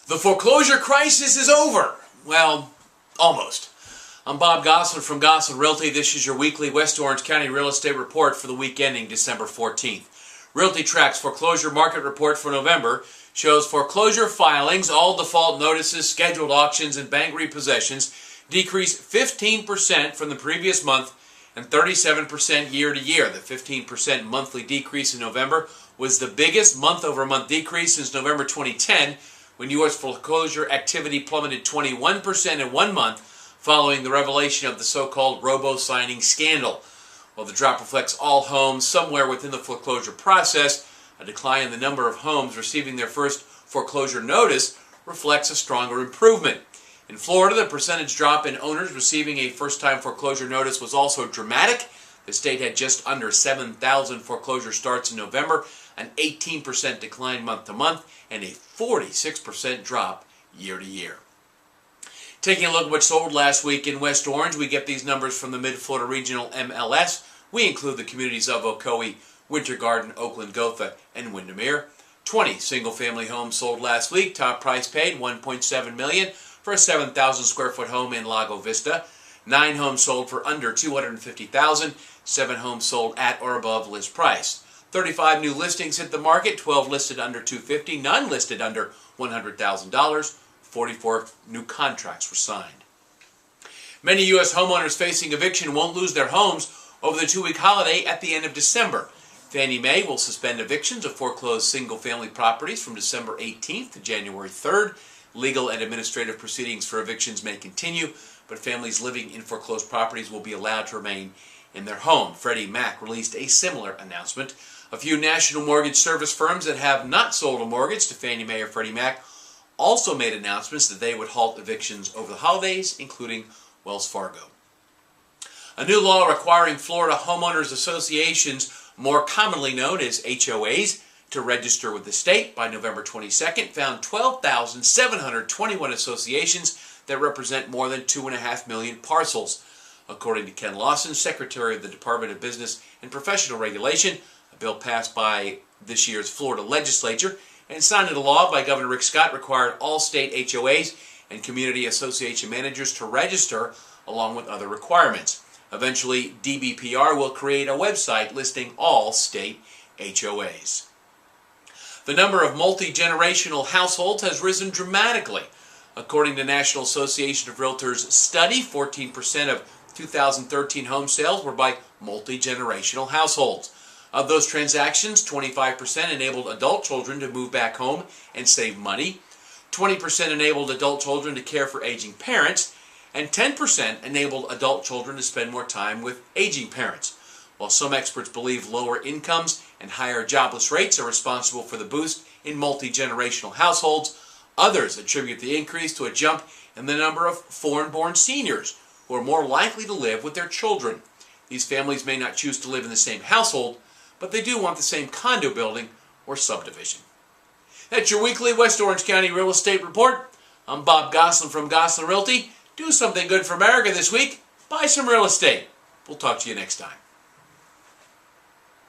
The foreclosure crisis is over. Well, almost. I'm Bob Gosselin from Gosselin Realty. This is your weekly West Orange County real estate report for the week ending December 14th. Realty Tracks foreclosure market report for November shows foreclosure filings, all default notices, scheduled auctions, and bank repossessions decreased 15% from the previous month and 37% year to year. The 15% monthly decrease in November was the biggest month-over-month decrease since November 2010, when U.S. foreclosure activity plummeted 21% in 1 month following the revelation of the so-called robo-signing scandal. While the drop reflects all homes somewhere within the foreclosure process, a decline in the number of homes receiving their first foreclosure notice reflects a stronger improvement. In Florida, the percentage drop in owners receiving a first-time foreclosure notice was also dramatic. The state had just under 7,000 foreclosure starts in November, an 18% decline month to month, and a 46% drop year to year. Taking a look at what sold last week in West Orange, we get these numbers from the Mid-Florida Regional MLS. We include the communities of Ocoee, Winter Garden, Oakland, Gotha, and Windermere. 20 single-family homes sold last week. Top price paid $1.7 million for a 7,000 square foot home in Lago Vista. 9 homes sold for under $250,000. 7 homes sold at or above list price. 35 new listings hit the market, 12 listed under $250,000, none listed under $100,000. 44 new contracts were signed. Many U.S. homeowners facing eviction won't lose their homes over the 2-week holiday at the end of December. Fannie Mae will suspend evictions of foreclosed single-family properties from December 18th to January 3rd. Legal and administrative proceedings for evictions may continue, but families living in foreclosed properties will be allowed to remain in their home. Freddie Mac released a similar announcement. A few national mortgage service firms that have not sold a mortgage to Fannie Mae or Freddie Mac also made announcements that they would halt evictions over the holidays, including Wells Fargo. A new law requiring Florida homeowners associations, more commonly known as HOAs, to register with the state by November 22nd found 12,721 associations that represent more than 2.5 million parcels. According to Ken Lawson, Secretary of the Department of Business and Professional Regulation, a bill passed by this year's Florida legislature and signed into law by Governor Rick Scott required all state HOAs and community association managers to register along with other requirements. Eventually, DBPR will create a website listing all state HOAs. The number of multi-generational households has risen dramatically. According to National Association of Realtors study, 14% of 2013 home sales were by multi-generational households. Of those transactions, 25% enabled adult children to move back home and save money, 20% enabled adult children to care for aging parents, and 10% enabled adult children to spend more time with aging parents. While some experts believe lower incomes and higher jobless rates are responsible for the boost in multi-generational households, others attribute the increase to a jump in the number of foreign-born seniors who are more likely to live with their children. These families may not choose to live in the same household, but they do want the same condo building or subdivision. That's your weekly West Orange County real estate report. I'm Bob Gosselin from Gosselin Realty. Do something good for America this week. Buy some real estate. We'll talk to you next time.